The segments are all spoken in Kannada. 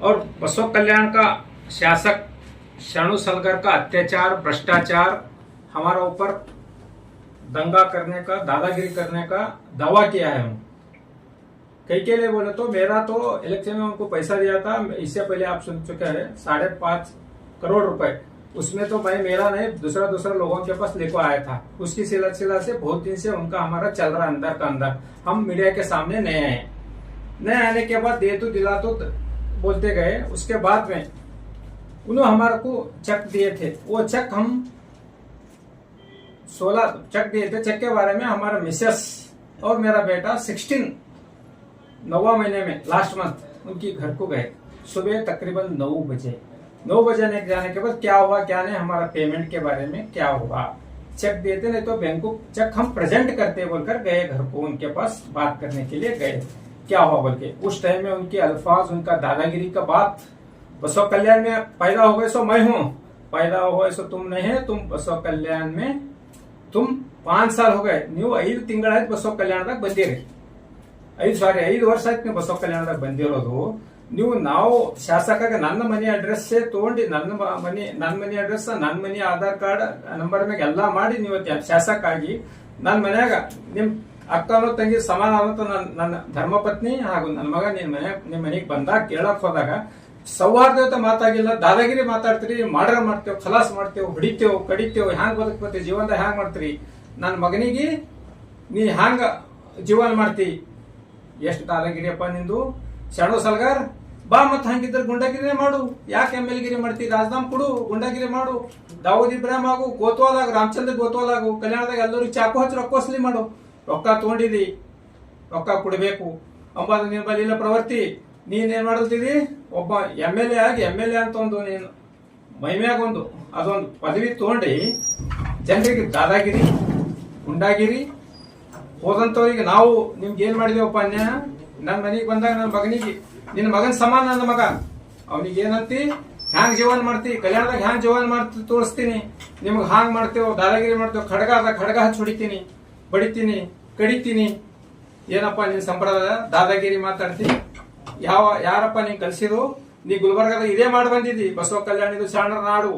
और बसव कल्याण का शासक शाणु सलगर का अत्याचार, भ्रष्टाचार, हमारा ऊपर दंगा करने का, दादागिरी करने का दावा किया है। कई के लिए बोले तो मेरा तो इलेक्शन में उनको पैसा दिया था, इससे पहले आप सुन चुके हैं 5.5 करोड़ रुपए, उसमें तो भाई मेरा नहीं दूसरा लोगों के पास लेकर आया था। उसकी सिलसिला से बहुत दिन से उनका हमारा चल रहा अंदर का अंदर। हम मीडिया के सामने नए आए, नए आने के बाद दे तो दिला तो बोलते गए। उसके बाद में उन्होंने हमारे को चेक दिए थे, वो चेक हम 16 चेक दिए थे। चेक के बारे में हमारा मिसेस और मेरा बेटा 16 9वां महीने में लास्ट मंथ उनकी घर को गए सुबह तकरीबन 9 बजे। 9 बजे जाने के बाद क्या हुआ क्या नहीं, हमारा पेमेंट के बारे में क्या हुआ, चेक दिए थे नहीं तो बैंक को चेक हम प्रेजेंट करते बोलकर गए घर को, उनके पास बात करने के लिए गए क्या हुआ बोल के। उस टाइम में उनके अल्फाज, उनका दादागिरी का बात, बसव कल्याण में पैदा हो गए सो मैं हूँ, पैदा हो गए सो तुम नहीं है, तुम बसव कल्याण में तुम 5 साल हो गए, ನೀವು 5 ತಿಂಗಳಾಯ್ತು ಬಸವ ಕಲ್ಯಾಣದಾಗ ಬಂದಿರಿ, 5 ವರ್ಷ ಆಯ್ತು ನೀವು ಬಸವ ಕಲ್ಯಾಣದಾಗ ಬಂದಿರೋದು। ನೀವು ನಾವು ಶಾಸಕಾಗ ನನ್ನ ಮನೆ ಅಡ್ರೆಸ್ ತಗೊಂಡು ನನ್ನ ಮನೆ ಅಡ್ರೆಸ್, ನನ್ನ ಮನೆ ಆಧಾರ್ ಕಾರ್ಡ್ ನಂಬರ್ ಮ್ಯಾಗ ಎಲ್ಲಾ ಮಾಡಿ ನೀವು ಶಾಸಕ ಆಗಿ ನನ್ನ ಮನ್ಯಾಗ ನಿಮ್ ಅಕ್ಕನೋ ತಂಗಿ ಸಮಾನ ಅಂತ ನನ್ನ ಧರ್ಮಪತ್ನಿ ಹಾಗೂ ನನ್ನ ಮಗ ನಿಮ್ ಮನೆಗೆ ಬಂದಾಗ ಕೇಳಕ್ ಹೋದಾಗ ಸೌಹಾರ್ದತೆ ಮಾತಾಗಿಲ್ಲ, ದಾದಾಗಿರಿ ಮಾತಾಡ್ತೀರಿ, ಮರ್ಡರ್ ಮಾಡ್ತೇವೆ, ಖಲಾಸ್ ಮಾಡ್ತೇವೆ, ಹೊಡಿತೇವೆ, ಕಡಿತೇವೆ, ಹ್ಯಾಂಗ್ ಬದುಕ್ತೇವೆ, ಜೀವನದಾಗ ಹ್ಯಾಂಗ್ ಮಾಡ್ತೀರಿ, ನನ್ನ ಮಗನಿಗೆ ನೀ ಹ್ಯಾಂಗ ಜೀವನ ಮಾಡ್ತಿ, ಎಷ್ಟು ದಾದಾಗಿರಿಯಪ್ಪ ನಿಂದು ಶಾಣು ಸಲ್ಗಾರ್, ಬಾ ಮತ್ ಹಂಗಿದ್ರೆ ಗುಂಡಾಗಿರಿ ಮಾಡು, ಯಾಕೆ ML ಗಿರಿ ಮಾಡ್ತಿ, ರಾಜನಾಮ್ ಕೊಡು, ಗುಂಡಾಗಿರಿ ಮಾಡು, ದಾವೂದ್ ಇಬ್ರಾಹಿಂ ಆಗು, ಗೋತ್ವಾಲಾಗು, ರಾಮಚಂದ್ರ ಗೋತ್ವಾಲಾಗು, ಕಲ್ಯಾಣದಾಗ ಎಲ್ಲರಿಗೂ ಚಾಕು ಹಚ್ಚಿ ರೊಕ್ಕ ವಸೂಲಿ ಮಾಡು, ರೊಕ್ಕ ತಗೊಂಡಿದಿ ರೊಕ್ಕ ಕೊಡ್ಬೇಕು ಅಂಬಾದ ನಿನ್ ಬಳಿ ಇಲ್ಲ ಪ್ರವೃತ್ತಿ। ನೀನೇನ್ ಮಾಡ್ತಿದಿ, ಒಬ್ಬ MLA ಆಗಿ MLA ಅಂತ ಒಂದು ನೀನು ಮೈಮ್ಯಾಗ ಅದೊಂದು ಪದವಿ ತಗೊಂಡಿ ಜನರಿಗೆ ದಾದಾಗಿರಿ, ಗುಂಡಾಗಿರಿ ಹೋದಂತವ್ರಿಗೆ ನಾವು ನಿಮ್ಗೆ ಏನ್ ಮಾಡಿದೇವಪ್ಪ ಅನ್ಯಾಯ। ನನ್ನ ಮನೆಗೆ ಬಂದಾಗ ನನ್ನ ಮಗನಿಗೆ, ನಿನ್ನ ಮಗನ ಸಮಾನ ನನ್ನ ಮಗ, ಅವನಿಗೆ ಏನಂತಿ, ಹ್ಯಾಂಗ್ ಜೀವನ ಮಾಡ್ತಿ, ಕಲ್ಯಾಣದಾಗ ಹ್ಯಾಂಗ್ ಜೀವನ ಮಾಡ್ತಿ ತೋರಿಸ್ತೀನಿ, ನಿಮ್ಗೆ ಹಾಂಗ್ ಮಾಡ್ತೇವೆ, ದಾದಾಗಿರಿ ಮಾಡ್ತೇವೆ, ಖಡ್ಗ ಹಚ್ಚಿ ಹೊಡಿತೀನಿ, ಬಡಿತೀನಿ, ಕಡಿತೀನಿ, ಏನಪ್ಪ ನಿನ್ ಸಂಪ್ರದಾಯ ದಾದಾಗಿರಿ ಮಾತಾಡ್ತೀನಿ, ಯಾರಪ್ಪ ನೀನ್ ಕಲ್ಸಿರು, ನೀ ಗುಲ್ಬರ್ಗದಾಗ ಇದೇ ಮಾಡಿ ಬಂದಿದ್ದಿ, ಬಸವ ಕಲ್ಯಾಣ ಇದು ಶಾಣರ ನಾಡು,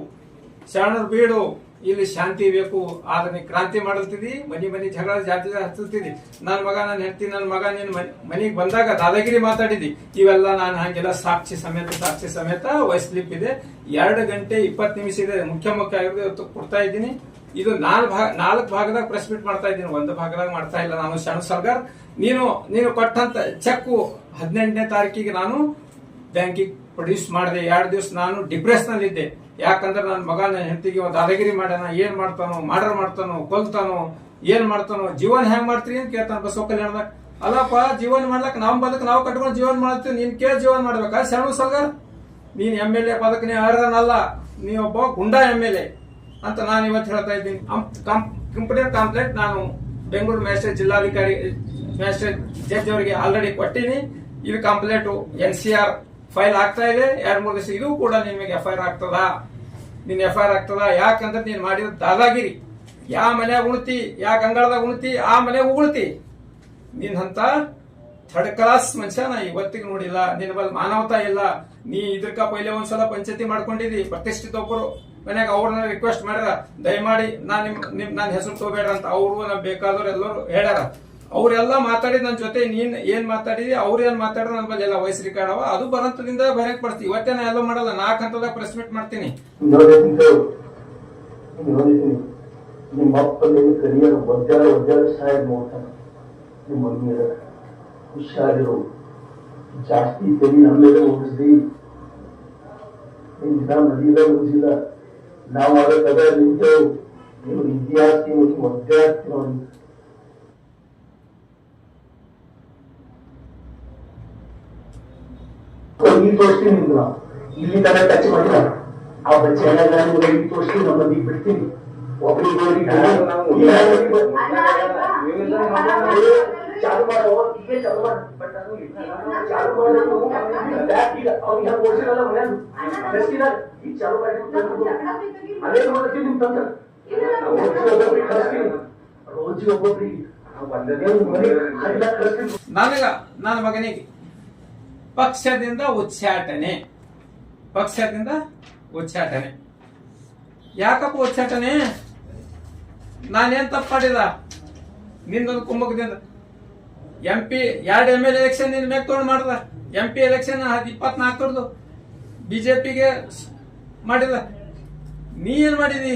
ಶಾಣರ ಬೀಡು, ಇಲ್ಲಿ ಶಾಂತಿ ಬೇಕು, ಆದ್ರೆ ನೀ ಕ್ರಾಂತಿ ಮಾಡಲ್ತಿದಿ, ಮನಿ ಜಗಳ ಜಾತಿ ಹಚ್ಚಲ್ತಿದಿ, ನನ್ನ ಮಗ ನಾನು ಹೆಂಡತಿ ನನ್ನ ಮಗ ನೀನ್ ಮನಿಗೆ ಬಂದಾಗ ದಾದಾಗಿರಿ ಮಾತಾಡಿದಿ, ಇವೆಲ್ಲ ನಾನು ಹಂಗೆಲ್ಲ ಸಾಕ್ಷಿ ಸಮೇತ ವಯಸ್ಲಿಪ್ ಇದೆ, 2 ಗಂಟೆ 20 ನಿಮಿಷ ಇದೆ, ಮುಖ್ಯ ಆಗಿರೋದು ಕೊಡ್ತಾ ಇದ್ದೀನಿ। ಇದು 4 ಭಾಗದಾಗ ಪ್ರೆಸ್ ಮೀಟ್ ಮಾಡ್ತಾ ಇದ್ದೀನಿ, 1 ಭಾಗದಾಗ ಮಾಡ್ತಾ ಇಲ್ಲ ನಾನು। ಶಾಣು ಸರ್ಗಾರ್ ನೀನು ಕೊಟ್ಟಂತ ಚೆಕ್ 18ನೇ ತಾರೀಕಿಗೆ ನಾನು ಬ್ಯಾಂಕಿಗೆ ಪ್ರೊಡ್ಯೂಸ್ ಮಾಡಿದೆ। 2 ದಿವಸ ನಾನು ಡಿಪ್ರೆಸ್ ನಲ್ಲಿ ಇದ್ದೆ, ಯಾಕಂದ್ರೆ ನನ್ನ ಮಗ ನನ್ನ ಹೆಂಡತಿಗೆ ದಾದಾಗಿರಿ ಮಾಡ್ಯಾನ, ಏನ್ ಮಾಡ್ತಾನೋ, ಮರ್ಡರ್ ಮಾಡ್ತಾನೋ, ಕೊಲ್ತಾನೋ, ಏನ್ ಮಾಡ್ತಾನೋ, ಜೀವನ ಹೆಂಗ್ ಮಾಡ್ತೀರಿ ಅಂತ ಕೇಳ್ತಾನ ಬಸವ ಕಲ್ಯಾಣದಾಗ। ಅಲ್ಲಪ್ಪ ಜೀವನ ಮಾಡ್ಲಕ್ ನಾವು ಕಟ್ಕೊಂಡು ಜೀವನ ಮಾಡ್ತೀವಿ, ನೀನ್ ಕೇಳಿ ಜೀವನ ಮಾಡ್ಬೇಕಾ ಶಾಣು ಸರ್ಗಾರ್, ನೀನ್ MLA ಪದಕನೇ ಅರ್ಹನಲ್ಲ, ನೀ ಒಬ್ಬ ಗುಂಡಾ MLA ಅಂತ ನಾನು ಇವತ್ತು ಹೇಳ್ತಾ ಇದ್ದೀನಿ। ಕಂಪ್ಲೇಂಟ್ ನಾನು ಬೆಂಗಳೂರು ಮ್ಯಾಜಿಸ್ಟ್ರೇಟ್ ಜಿಲ್ಲಾಧಿಕಾರಿ ಮ್ಯಾಜಿಸ್ಟ್ರೇಟ್ ಜಡ್ಜ್ ಅವರಿಗೆ ಆಲ್ರೆಡಿ ಕೊಟ್ಟಿನಿ। ಇದು ಕಂಪ್ಲೇಂಟ್ NCR ಫೈಲ್ ಆಗ್ತಾ ಇದೆ, 2-3 ದಿವಸ ಇದು ಕೂಡ ನಿಮಗೆ FIR ಆಗ್ತದ, ನಿನ್ FIR ಆಗ್ತದ, ಯಾಕಂದ್ರೆ ನೀನ್ ಮಾಡಿದ ದಾದಾಗಿರಿ, ಯಾವ ಮನ್ಯಾಗ ಉಣ್ತಿ, ಯಾವ ಗಂಗಾಳದಾಗ ಉಣ್ತಿ, ಆ ಮನ್ಯಾಗ ಉಗುಳ್ತಿ, ನೀನ್ ಅಂತ 3rd ಕ್ಲಾಸ್ ಮನುಷ್ಯ ನಾ ಇವತ್ತಿಗೆ ನೋಡಿಲ್ಲ, ನಿನ್ ಬಲ್ ಮಾನವತಾ ಇಲ್ಲ। ನೀ ಇದಕ್ಕ ಪೈಲೆ ಒಂದ್ಸಲ ಪಂಚಾಯತಿ ಮಾಡ್ಕೊಂಡಿದಿ, ಪ್ರತಿಷ್ಠಿತ ಒಬ್ಬರು ಮನ್ಯಾಗ ಅವ್ರನ್ನ ರಿಕ್ವೆಸ್ಟ್ ಮಾಡ್ಯಾರ, ದಯಮಾಡಿ ನನ್ನ ಹೆಸರು ತಗೋಬೇಡ್ರ ಅಂತ, ಅವ್ರು ಬೇಕಾದವ್ರು ಎಲ್ಲರೂ ಹೇಳ್ಯಾರ, ಅವ್ರೆಲ್ಲ ಮಾತಾಡಿ ನನ್ನ ಜೊತೆ ನೀನ್ ಏನ್ ಮಾತಾಡಿದಿ, ಅವ್ರು ಏನ್ ಮಾತಾಡಿದ್ರು ನನ್ನ ಬಲ್ಲಿ ಎಲ್ಲ ವಯಸ್ಸು ರಿಕಾರ್ಡ್ ಅವ, ಅದು ಬರಂತದಿಂದ ಬರಕ್ ಬರ್ತೀವಿ, ಇವತ್ತೇ ನಾ ಎಲ್ಲ ಮಾಡಲ್ಲ, 4 ಹಂತದಾಗ ಪ್ರೆಸ್ ಮೀಟ್ ಮಾಡ್ತೀನಿ। ನಿಮ್ಮ ಅಪ್ಪನ ಕರಿಯರ್ ಒದ್ದಾಡ ಸಾಯದ್ ನೋಡ್ತಾನೆ, ನಿಮ್ಮ ಮಮ್ಮಿಯರ ಹುಷಾರಿರು, ಜಾಸ್ತಿ ತಲೆ ನಮ್ಮೇಲೆ ಓಡಿಸ್ರಿ, ನಿಮ್ ದಿನ ನದಿಲ್ಲ ಮುಗಿಸಿಲ್ಲ, ನಾವು ಅದಕ್ಕದ ನಿಂತೇವು, ನೀವು ವಿದ್ಯಾರ್ಥಿ ಒದ್ದಾಡ್ತಿ ನೋಡಿ, ಈ ತೋರಿಸ್ತೀನಿ ನಿಮ್ಗೆ, ನಾವು ಇಲ್ಲಿ ತನಕ ಟಚ್ ಮಾಡಿಲ್ಲ, ಆ ಬಚ್ಚೆ ಈ ತೋರಿಸ್ತೀನಿ, ನಮ್ಮ ಮದಿಗೆ ಬಿಡ್ತೀನಿ, ಒಬ್ಬರಿಗೆ ಚಾಲು ಮಾಡೋ ಈಗ ಚಾಲು ಮಾಡಿ, ಬಟ್ ಅದು ಚಾಲು ಮಾಡೋದು ಅವ್ರಿಗೆ ಹೆಂಗ್ ಓಡಿಸಿರಲ್ಲ ಮನೆಯಾಗ ಈಗ ಚಾಲು ಮಾಡಿ ಅದೇ ನೋಡ್ತೀವಿ ನಿಮ್ ತಂತ್ರ, ರೋಜಿ ಒಬ್ಬೊಬ್ರಿಗೆ ನನ್ನ ಮಗನಿಗೆ ಪಕ್ಷದಿಂದ ಉಚ್ಚಾಟನೆ ಪಕ್ಷದಿಂದ ಉಚ್ಚಾಟನೆ. ಯಾಕಪ್ಪ ಉಚ್ಚಾಟನೆ? ನಾನೇನ್ ತಪ್ಪು ಮಾಡಿದ? ನಿಂದೊಂದು ಕುಂಭಕದಿಂದ MP 2 ML ಎಲೆಕ್ಷನ್ ನಿನ್ ಮ್ಯಾಗ ತಗೊಂಡು ಮಾಡ್ದ. MP ಎಲೆಕ್ಷನ್ 24 ಬಿಜೆಪಿಗೆ ಮಾಡಿದ. ನೀ ಏನ್ ಮಾಡಿದಿ?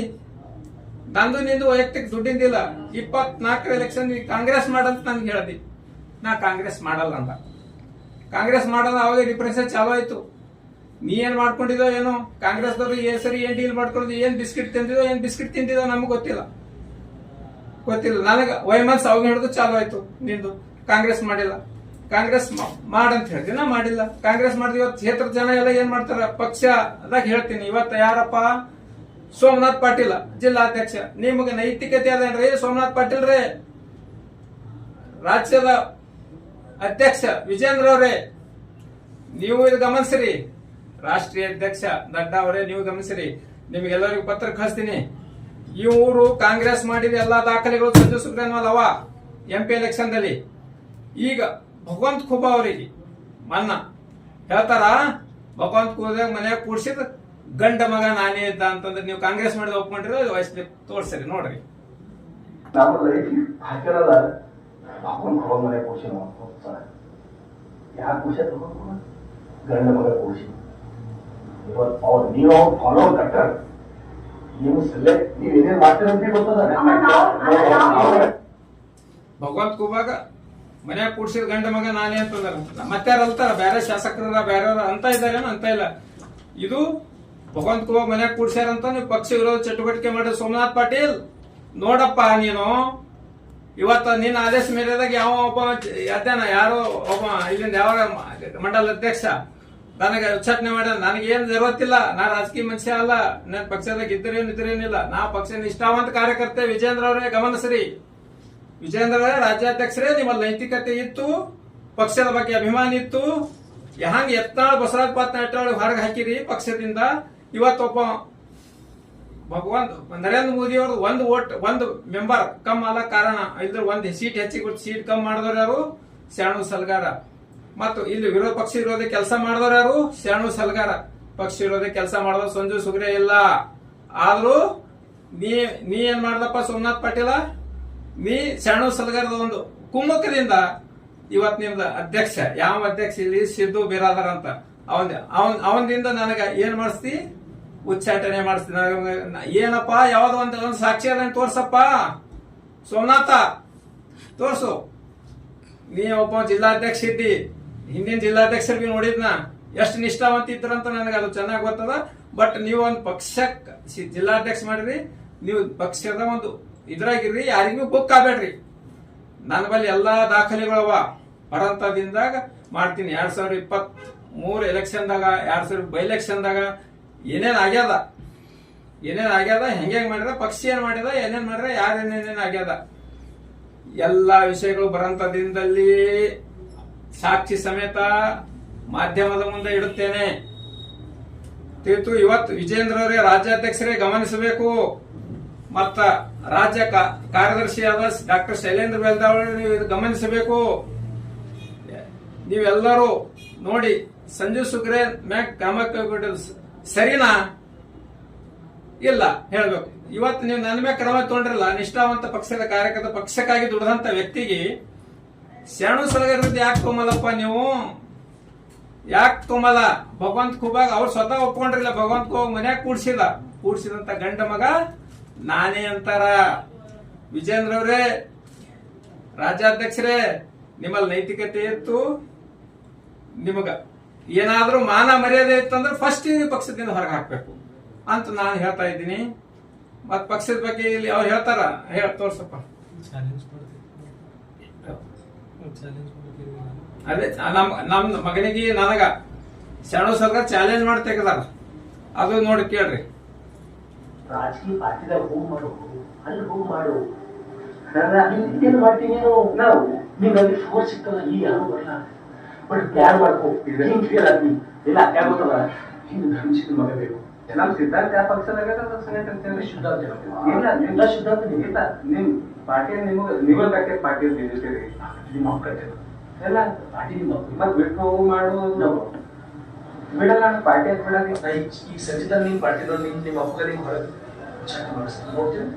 ನಂದು ನಿಂದು ವೈಯಕ್ತಿಕ ದುಡ್ಡಿಂದಿಲ್ಲ. 24 ಎಲೆಕ್ಷನ್ ಕಾಂಗ್ರೆಸ್ ಮಾಡಂತ ನನ್ಗೆ ಹೇಳ್ದಿ. ನಾ ಕಾಂಗ್ರೆಸ್ ಮಾಡಲ್ಲ ಅಂತ. ಕಾಂಗ್ರೆಸ್ ಮಾಡಲ್ಲ. ಅವಾಗ ಡಿಪ್ರೆಷನ್ ಚಾಲು ಆಯ್ತು. ನೀ ಏನ್ ಮಾಡ್ಕೊಂಡಿದೋ ಏನೋ, ಕಾಂಗ್ರೆಸ್ದವ್ರು ಸರಿ ಏನ್ ಡೀಲ್ ಮಾಡ್ಕೊಂಡಿದ್ವಿ, ಏನ್ ಬಿಸ್ಕಿಟ್ ತಿಂದಿದೋ ನಮ್ಗೆ ಗೊತ್ತಿಲ್ಲ. ನನಗ ವೈಮನ್ಸ್ ಅವಾಗ ಹಿಡಿದು ಚಾಲು ಆಯ್ತು ನಿಂದು. ಕಾಂಗ್ರೆಸ್ ಮಾಡಿಲ್ಲ, ಕಾಂಗ್ರೆಸ್ ಮಾಡಂತ ಹೇಳ್ತೀನಿ. ನಾ ಮಾಡಿಲ್ಲ. ಕಾಂಗ್ರೆಸ್ ಮಾಡಿದ ಇವತ್ತು ಕ್ಷೇತ್ರದ ಜನ ಎಲ್ಲ ಏನ್ ಮಾಡ್ತಾರ, ಪಕ್ಷ ಅದಾಗ ಹೇಳ್ತೀನಿ. ಇವತ್ತು ಯಾರಪ್ಪ? ಸೋಮನಾಥ್ ಪಾಟೀಲ್ ಜಿಲ್ಲಾಧ್ಯಕ್ಷ. ನಿಮಗೆ ನೈತಿಕತೆ ಅದೇನ್ರಿ? ಸೋಮನಾಥ್ ಪಾಟೀಲ್ ರೇ ರಾಜ್ಯದ ಅಧ್ಯಕ್ಷ. ವಿಜೇಂದ್ರ ಅವರೇ ನೀವು ಇದು ಗಮನಿಸ್ರಿ. ರಾಷ್ಟ್ರೀಯ ಅಧ್ಯಕ್ಷ ನಡ್ಡಾ ಅವರೇ ನೀವು ಗಮನಿಸ್ರಿ. ನಿಮ್ಗೆಲ್ಲರಿಗೂ ಪತ್ರ ಕಳಿಸ್ತೀನಿ. ಇವರು ಕಾಂಗ್ರೆಸ್ ಮಾಡಿದ ಎಲ್ಲಾ ದಾಖಲೆಗಳು ಸಂಜು ಸುಗ್ರನ್ ಅವ MP ಎಲೆಕ್ಷನ್ ದಲ್ಲಿ. ಈಗ ಭಗವಂತ ಖೂಬಾ ಅವರಿಗೆ ಮನ್ನ ಹೇಳ್ತಾರ, ಭಗವಂತ ಖೂಬಾ ಮನೆಯಾಗ ಕೂಡ್ಸಿದ್ ಗಂಡ ಮಗ ನಾನೇ ಇದ್ದ ಅಂತಂದ್ರೆ ನೀವು ಕಾಂಗ್ರೆಸ್ ಮಾಡಿದ ಒಪ್ಕೊಂಡಿರೋ ವಯಸ್ಸಲ್ಲಿ ತೋರ್ಸರಿ ನೋಡ್ರಿ. ನಮ್ಮ ಲೈಫ್ ಹಾಕಿರಲ್ಲ ಭಗವಂತ ಖೂಬಾ ಮನೆಯಾಗ ಕೂಡ್ಸಿ ಯಾಕೆ ಖುಷಿ ತಗೊಂಡು ಗಂಡ ಮಗ ಕೂಡ್ಸಿ. ಇವತ್ತು ಅವ್ರು ನೀವು ಫಾಲೋ ಕಟ್ಟಾರ. ನೀವು ಸೆಲೆಕ್ಟ್ ನೀವು ಏನೇನ್ ಮಾಡ್ತೀರಂತ ಗೊತ್ತದ. ಭಗವಂತ ಖೂಬಾಗ ಮನ್ಯಾಗ ಕೂಡ್ಸಿದ ಗಂಡ ಮಗ ನಾನೇ ಅಂತಂದ್ರ ಮತ್ತಾರ ಅಲ್ತಾರ, ಬೇರೆ ಶಾಸಕರ ಬೇರೆಯವ್ರ ಅಂತ ಇದಾರೇನೋ ಅಂತ ಇಲ್ಲ. ಇದು ಭಗವಂತ ಖೂಬಾ ಮನ್ಯಾಗ ಕೂಡ್ಸ್ಯಾರಂತ ನೀವು ಪಕ್ಷ ವಿರೋಧ ಚಟುವಟಿಕೆ ಮಾಡಿದ ಸೋಮನಾಥ್ ಪಾಟೀಲ್ ನೋಡಪ್ಪ. ನೀನು ಇವತ್ತ ನಿನ್ನ ಆದೇಶ ಮೇರೆದಾಗ ಯಾವ ಒಬ್ಬ ಅಧ್ಯಯನ ಯಾರೋ ಒಬ್ಬ ಇಲ್ಲಿಂದ ಯಾವ ಮಂಡಲ ಅಧ್ಯಕ್ಷ ನನಗೆ ಉಚ್ಚಾಟನೆ ಮಾಡ. ನನಗೇನು ಜರುವತ್ತಿಲ್ಲ. ನಾ ರಾಜಕೀಯ ಮನುಷ್ಯ ಅಲ್ಲ. ನನ್ನ ಪಕ್ಷದಾಗ ಇದ್ರೇನಿಲ್ಲ. ನಾ ಪಕ್ಷ ನಿಷ್ಠಾವಂತ ಕಾರ್ಯಕರ್ತೆ. ವಿಜೇಂದ್ರ ಅವರೇ ಗಮನಿಸ್ರಿ. ವಿಜೇಂದ್ರ ಅವರೇ ರಾಜ್ಯಾಧ್ಯಕ್ಷರೇ, ನಿಮ್ಮಲ್ಲಿ ನೈತಿಕತೆ ಇತ್ತು, ಪಕ್ಷದ ಬಗ್ಗೆ ಅಭಿಮಾನ ಇತ್ತು. ಹಂಗ ಯತ್ನಾಳ್ ಬಸವರಾಜ ಪಾತ್ನಾಳ್ ಹೊರಗೆ ಹಾಕಿರಿ ಪಕ್ಷದಿಂದ. ಇವತ್ತೊಬ್ಬ ಭಗವಂತ ನರೇಂದ್ರ ಮೋದಿ ಅವರು ಒಂದು ಮೆಂಬರ್ ಕಮ್ ಅಲ್ಲ ಕಾರಣ ಇಲ್ದ್ರೆ ಒಂದು ಸೀಟ್ ಹೆಚ್ಚಿಗೆ ಸೀಟ್ ಕಮ್ ಮಾಡಿದವ್ರು ಯಾರು? ಶಾಣು ಸಲ್ಗಾರ. ಮತ್ತು ಇಲ್ಲಿ ಪಕ್ಷ ವಿರೋಧಿ ಕೆಲಸ ಮಾಡಿದವ್ರು ಯಾರು? ಶಾಣು ಸಲ್ಗಾರ. ಪಕ್ಷ ವಿರೋಧಿ ಕೆಲಸ ಮಾಡಿದವ್ರು ಸಂಜು ಸುಗ್ರೆ ಇಲ್ಲ. ಆದ್ರೂ ನೀ ಏನ್ ಮಾಡ್ದಪ್ಪ ಸೋಮನಾಥ್ ಪಾಟೀಲ? ನೀ ಶಾಣು ಸಲ್ಗಾರದ ಒಂದು ಕುಮ್ಮಕದಿಂದ ಇವತ್ ನಿಮ್ದ ಅಧ್ಯಕ್ಷ. ಯಾವ ಅಧ್ಯಕ್ಷ ಇಲ್ಲಿ? ಸಿದ್ದು ಬಿರಾದರ್ ಅಂತ. ಅವನದಿಂದ ನನಗ ಏನ್ ಮಾಡಿಸ್ತಿ? ಉಚ್ಚಾಟನೆ ಮಾಡಿಸ್ತೀನಿ. ಏನಪ್ಪ ಯಾವ್ದೋ ಒಂದು ಸಾಕ್ಷಿ ಅದನ್ನ ತೋರ್ಸಪ್ಪ ಸೋಮನಾಥ, ತೋರ್ಸು. ನೀ ಒಬ್ಬ ಜಿಲ್ಲಾಧ್ಯಕ್ಷ ಇದ್ದಿ. ಹಿಂದಿನ ಜಿಲ್ಲಾಧ್ಯಕ್ಷರಿಗೆ ನೋಡಿದ್ನ ಎಷ್ಟು ನಿಷ್ಠಾವಂತ ಇದ್ರಂತ ನನಗೆ ಅದು ಚೆನ್ನಾಗಿ ಗೊತ್ತದ. ಬಟ್ ನೀವು ಒಂದು ಪಕ್ಷಕ್ಕೆ ಜಿಲ್ಲಾಧ್ಯಕ್ಷ ಮಾಡಿರಿ. ನೀವು ಪಕ್ಷದ ಒಂದು ಇದ್ರಾಗಿರ್ರಿ. ಯಾರಿಗೂ ಬುಕ್ ಆಗ್ಬೇಡ್ರಿ. ನನ್ನ ಬಳಿ ಎಲ್ಲಾ ದಾಖಲೆಗಳವ. ಬರಂತದಿಂದಾಗ ಮಾಡ್ತೀನಿ. 2023 ಎಲೆಕ್ಷನ್ದಾಗ, 2000 ಬೈ ಎಲೆಕ್ಷನ್ದಾಗ ಏನೇನ್ ಆಗ್ಯದ, ಹೆಂಗೆ ಮಾಡ್ಯದ, ಪಕ್ಷ ಏನ್ ಮಾಡ್ಯದ, ಏನೇನ್ ಮಾಡ್ಯಾರ, ಯಾರೇನೇನೇನ್ ಆಗ್ಯದ ಎಲ್ಲಾ ವಿಷಯಗಳು ಬರಂತದಿಂದಲ್ಲಿ ಸಾಕ್ಷಿ ಸಮೇತ ಮಾಧ್ಯಮದ ಮುಂದೆ ಇಡುತ್ತೇನೆ. ತಿಳಿತು. ಇವತ್ತು ವಿಜೇಂದ್ರ ಅವರೇ ರಾಜ್ಯಾಧ್ಯಕ್ಷರೇ ಗಮನಿಸಬೇಕು. ಮತ್ತ ರಾಜ್ಯ ಕಾರ್ಯದರ್ಶಿಯಾದ ಡಾಕ್ಟರ್ ಶೈಲೇಂದ್ರ ಬೆಲ್ದಾವಳಿ ನೀವು ಗಮನಿಸಬೇಕು. ನೀವೆಲ್ಲರೂ ನೋಡಿ ಸಂಜು ಸುಗ್ರೆ ಮ್ಯಾಗ್ ಕ್ರಮ ಸರಿನಾ ಇಲ್ಲ ಹೇಳ್ಬೇಕು. ಇವತ್ತು ನೀವು ನನ್ನ ಮ್ಯಾಗ ಕ್ರಮ ತಗೊಂಡ್ರಲ್ಲ. ನಿಷ್ಠಾವಂತ ಪಕ್ಷದ ಕಾರ್ಯಕರ್ತ, ಪಕ್ಷಕ್ಕಾಗಿ ದುಡಿದಂತ ವ್ಯಕ್ತಿಗೆ ಶರಣು ಸಲಗರದ ಯಾಕೆ ತೊಂಬಲ್ಲಪ್ಪ ನೀವು? ಯಾಕೆ ತೊಂಬಲ್ಲ? ಭಗವಂತ ಖೂಬಾಗ ಅವ್ರು ಸ್ವತಃ ಒಪ್ಕೊಂಡ್ರಿಲ್ಲ. ಭಗವಂತ ಖೂಬಾಗ ಮನ್ಯಾಗ ಕೂಡ್ಸಿದಂತ ಗಂಡ ಮಗ ನಾನೇ ಅಂತಾರ. ವಿಜೇಂದ್ರ ಅವರೇ ರಾಜ್ಯಾಧ್ಯಕ್ಷರೇ, ನಿಮ್ಮಲ್ಲಿ ನೈತಿಕತೆ ಇತ್ತು. ನಿಮಗ ಏನಾದ್ರೂ ಮಾನ ಮರ್ಯಾದೆ ಇತ್ತಂದ್ರೆ ಫಸ್ಟ್ ಪಕ್ಷದಿಂದ ಹೊರಗೆ ಹಾಕ್ಬೇಕು ಅಂತ ನಾನು ಹೇಳ್ತಾ ಇದ್ದೀನಿ. ಮತ್ ಪಕ್ಷದ ಬಗ್ಗೆ ಇಲ್ಲಿ ಅವ್ರು ಹೇಳ್ತಾರ, ತೋರ್ಸಪ್ಪ. ಅದೇ ನಮ್ ಮಗನಿಗೆ ನನಗ ಶರಣು ಸರ್ಕಾರ ಚಾಲೆಂಜ್ ಮಾಡಿ ತೆಗದಾರ. ಅದು ನೋಡಿ ಕೇಳ್ರಿ. ರಾಜಕೀಯ ಪಾರ್ಟಿದಾಗ ಹೋಗಿ ಮಾಡು, ಅಲ್ಲಿ ಹೋಗಿ ಮಾಡು. ಏನು ಮಾಡ್ತೀನಿ ನಾವು ನಿಮ್ಗೆ ಅಲ್ಲಿ ಫೋರ್ಸ್ ಸಿಕ್ಕಲ್ಲ. ಈಗ ಯಾರು ಬರಲ್ಲ. ಬಟ್ ಪ್ಲಾನ್ ಮಾಡ್ಕೋ. ಹಿಂಗ್ ಫೇಲ್ ಆಗ್ತಿ ಇಲ್ಲ. ಯಾಕೆ ಗೊತ್ತಲ್ಲ, ಹಿಂಗ್ ಧರ್ಮಸಿದ್ದ ಮಗ ಬೇಕು. ನಮ್ಮ ಸಿದ್ಧಾಂತ ಯಾವ ಪಕ್ಷದಾಗ ಶುದ್ಧಾಂತ ಇಲ್ಲ. ನಿಮ್ದ ಶುದ್ಧಾಂತ ಇಲ್ಲ, ನಿಮ್ ಪಾರ್ಟಿ ನಿಮಗೆ ಕಟ್ಟೆ ಪಾರ್ಟಿ ಬಿಜೆಪಿ ನಿಮ್ಮ ಮಕ್ಕಳು ಎಲ್ಲ ಪಾರ್ಟಿ ನಿಮ್ಮ ಮತ್ ಬಿಟ್ಟು ಮಾಡು. ಬಿಡಲ್ಲ ಅಣ್ಣ, ಪಾರ್ಟಿ ಅಂತ ಬಿಡಲ್ಲ. ನಾ ಈಗ ಸಂಜಿದಾಗ ನಿಮ್ಮ ಪಾರ್ಟಿದವ್ರು ನಿಮ್ಮ ಅಪ್ಪಗರಿಗೆ ಹೊರಗೆ ಚೆಕ್ ಮಾಡಿಸ್ತೀನಿ ನೋಡ್ತೀನಿ.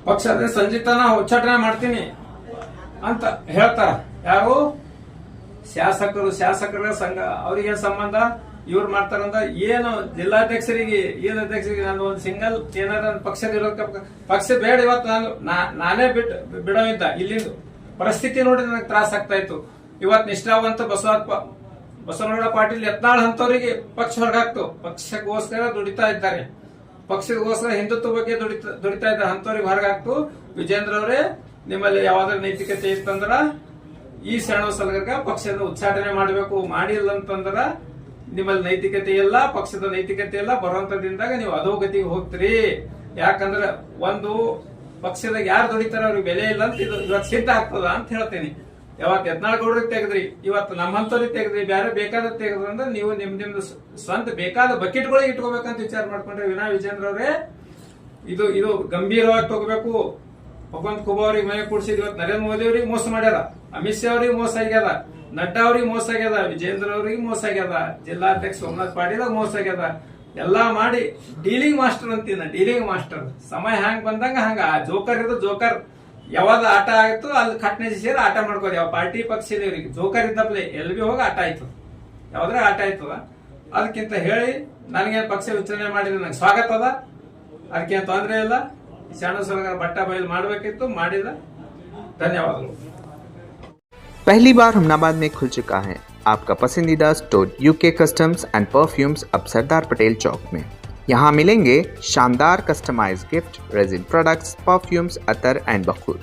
ಪಕ್ಷದ ಸಂಜಿತನ ಉಚ್ಚಾಟನೆ ಮಾಡ್ತೀನಿ ಅಂತ ಹೇಳ್ತಾರ ಯಾರು ಶಾಸಕರ ಸಂಘ. ಅವ್ರಿಗೆ ಸಂಬಂಧ ಇವ್ರು ಮಾಡ್ತಾರಂತ ಏನು ಜಿಲ್ಲಾಧ್ಯಕ್ಷರಿಗೆ ಅಧ್ಯಕ್ಷರಿಗೆ ನಾನು ಒಂದು ಸಿಂಗಲ್ ಏನಾರ ಪಕ್ಷದ ಪಕ್ಷ ಬೇಡ. ಇವತ್ತು ನಾನೇ ಬಿಡೋವಿದ್ದ ಇಲ್ಲಿಂದ ಪರಿಸ್ಥಿತಿ ನೋಡಿ ನನಗೆ ತ್ರಾಸ ಆಗ್ತಾ ಇತ್ತು. ಇವತ್ತು ನಿಷ್ಠಾವಂತ ಬಸವನಗೌಡ ಪಾಟೀಲ್ ಯತ್ನಾಳ್ ಅಂತವರಿಗೆ ಪಕ್ಷ ಹೊರಗಾಕ್ತು. ಪಕ್ಷಕ್ಕೋಸ್ಕರ ದುಡಿತಾ ಇದ್ದಾರೆ, ಪಕ್ಷಕ್ಕೋಸ್ಕರ ಹಿಂದುತ್ವ ಬಗ್ಗೆ ದುಡಿತಾ ಇದ್ದಾರೆ ಅಂತವ್ರಿಗೆ ಹೊರಗಾಕ್ತು. ವಿಜೇಂದ್ರ ಅವರೇ, ನಿಮ್ಮಲ್ಲಿ ಯಾವ್ದಾರ ನೈತಿಕತೆ ಇತ್ತಂದ್ರ ಈ ಶರಣು ಸಲಗರ್ಗ ಪಕ್ಷದ ಉಚ್ಚಾಟನೆ ಮಾಡಬೇಕು. ಮಾಡಿಲ್ಲ ಅಂತಂದ್ರ ನಿಮ್ಮಲ್ಲಿ ನೈತಿಕತೆ ಇಲ್ಲ, ಪಕ್ಷದ ನೈತಿಕತೆ ಇಲ್ಲ. ಬರುವಂತದಿಂದಾಗ ನೀವು ಅಧೋಗತಿಗೆ ಹೋಗ್ತೀರಿ. ಯಾಕಂದ್ರ ಒಂದು ಪಕ್ಷದಾಗ ಯಾರು ದುಡಿತಾರ ಅವ್ರಿಗೆ ಬೆಲೆ ಇಲ್ಲ ಅಂತ ಇದು ಇವತ್ತು ಸಿದ್ಧ ಆಗ್ತದ ಅಂತ ಹೇಳ್ತೀನಿ. ಯಾವತ್ತು ಯತ್ನಾಳಗೌಡ್ರಿಗೆ ತೆಗೆದ್ರಿ, ಇವತ್ತು ನಮ್ಮಂತವ್ರಿಗೆ ತೆಗೆದ್ರಿ, ಬೇರೆ ಬೇಕಾದ ತೆಗೆದ್ರಂದ್ರೆ ನೀವು ನಿಮ್ದು ಸ್ವಂತ ಬೇಕಾದ ಬಕೆಟ್ಗಳಿಗೆ ಇಟ್ಕೋಬೇಕಂತ ವಿಚಾರ ಮಾಡ್ಕೊಂಡ್ರೆ ವಿನಾ ವಿಜೇಂದ್ರ ಅವರೇ ಇದು ಗಂಭೀರವಾಗಿ ತಗೋಬೇಕು. ಭಗವಂತ ಖೂಬಾ ಅವ್ರಿಗೆ ಮನೆ ಕೂಡಿಸಿದ್ ಇವತ್ತು ನರೇಂದ್ರ ಮೋದಿ ಅವ್ರಿಗೆ ಮೋಸ ಮಾಡ್ಯಾರ, ಅಮಿತ್ ಶಾ ಅವ್ರಿಗೆ ಮೋಸ ಆಗ್ಯದ, ನಡ್ಡಾ ಅವ್ರಿಗೆ ಮೋಸ ಆಗ್ಯದ, ವಿಜೇಂದ್ರ ಅವ್ರಿಗೆ ಮೋಸ ಆಗ್ಯದ, ಜಿಲ್ಲಾಧ್ಯಕ್ಷ ಸೋಮನಾಥ್ ಪಾಟೀಲ್ ಮೋಸ ಆಗ್ಯದ. ಎಲ್ಲಾ ಮಾಡಿ ಡೀಲಿಂಗ್ ಮಾಸ್ಟರ್ ಅಂತೀನ, ಡೀಲಿಂಗ್ ಮಾಸ್ಟರ್. ಸಮಯ ಹ್ಯಾಂಗ್ ಬಂದಂಗ ಹಂಗ ಜೋಕರ್ ಇದು ಜೋಕರ್. ಯಾವಾಗ ಆಟ ಆಯ್ತು ಅಲ್ಲಿ ಕಟ್ನೆ ಸೇರಿ ಆಟ ಮಾಡ್ಕೋರಿ. ಯಾವ ಪಾರ್ಟಿ ಪಕ್ಷದವ್ರಿಗೆ ಜೋಕರ್ ಇದ್ದಪ್ಲೆ ಎಲ್ ಬಿ ಹೋಗಿ ಆಟ ಆಯ್ತು, ಯಾವ್ದ್ರೆ ಆಟ ಆಯ್ತದ. ಅದಕ್ಕಿಂತ ಹೇಳಿ ನನಗೆ ಪಕ್ಷ ವಿಚಾರಣೆ ಮಾಡಿದ್ರೆ ನಂಗೆ ಸ್ವಾಗತ ಅದ, ಅದಕ್ಕೇನು ತೊಂದರೆ ಇಲ್ಲ. ಶರಣು ಸಲಗರ ಬಟ್ಟ ಬಯಲು ಮಾಡಬೇಕಿತ್ತು, ಮಾಡಿದ. ಧನ್ಯವಾದಗಳು. पहली बार हुमनाबाद में खुल चुका है आपका पसंदीदा store UK customs and perfumes अब सरदार पटेल चौक में। यहाँ मिलेंगे शानदार customised gift, resin products, perfumes, अतर एंड बखूर।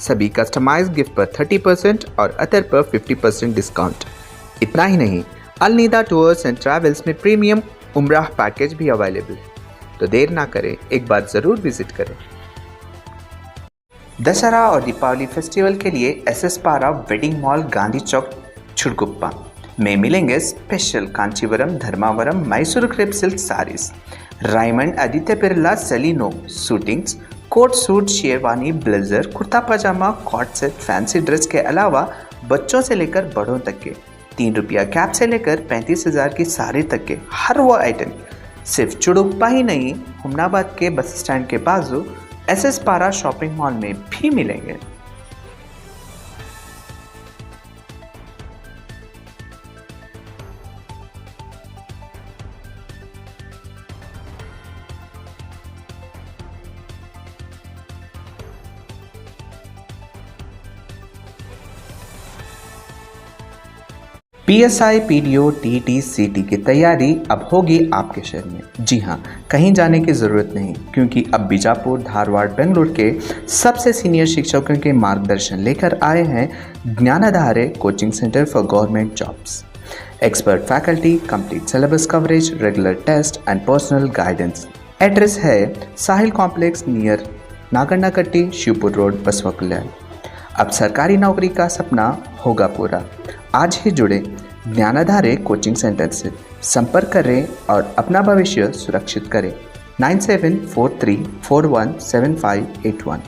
सभी कस्टमाइज्ड गिफ्ट पर 30% और अतर पर 50% डिस्काउंट। इतना ही नहीं, अलनीदा टूर्स एंड ट्रैवल्स में प्रीमियम उम्राह पैकेज भी अवेलेबल है। तो देर ना करें, एक बार ज़रूर विजिट करें। दशहरा और दीपावली फेस्टिवल के लिए SS Para wedding mall Gandhi Chowk Siruguppa में मिलेंगे special Kanchivaram, Dharmavaram, Mysore crepe silk sarees, Raymond, Aditya Birla, Celino suitings, coat suit, sherwani, blazer, kurta pyjama, cot set, fancy dress के अलावा बच्चों से लेकर बड़ों तक के 3 रुपया कैप से लेकर 35,000 की साड़ी तक के हर वो आइटम सिर्फ चुड़ुप्पा ही नहीं, हुमनाबाद के बस स्टैंड के बाजू SS पारा शॉपिंग मॉल में भी मिलेंगे। PSI, PDO, TET, CT की तैयारी अब होगी आपके शहर में। जी हाँ, कहीं जाने की ज़रूरत नहीं, क्योंकि अब बीजापुर, धारवाड़, बेंगलुरु के सबसे सीनियर शिक्षकों के मार्गदर्शन लेकर आए हैं Jnanadhare coaching centre for government jobs. Expert faculty, complete syllabus coverage, regular test and personal guidance. Address है Sahil complex near Nagannakatti, Shivapur road, Basava Kalyan. अब सरकारी नौकरी का सपना होगा पूरा। आज ही जुड़े ज्ञानाधारे कोचिंग सेंटर से, संपर्क करें और अपना भविष्य सुरक्षित करें। 9743417581।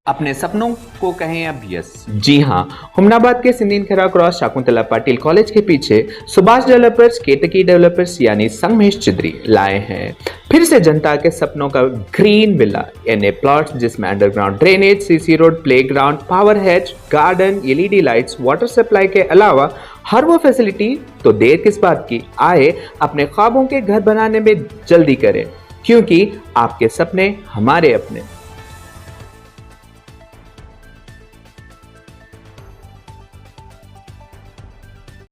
अपने सपनों को कहें अब यस। जी हाँ, हुमनाबाद के सिंदीन खेरा क्रॉस शाकुंतला पाटिल कॉलेज के पीछे सुभाष डेवलपर्स, केतकी डेवलपर्स यानी संगमेश चिद्री लाए हैं फिर से जनता के सपनों का ग्रीन विला यानी प्लॉट्स, जिसमें underground drainage, CC road, playground, power head, garden, LED lights, water supply के अलावा हर वो फैसिलिटी। तो देर किस बात की, आए अपने ख्वाबों के घर बनाने में जल्दी करें, क्योंकि आपके सपने हमारे अपने।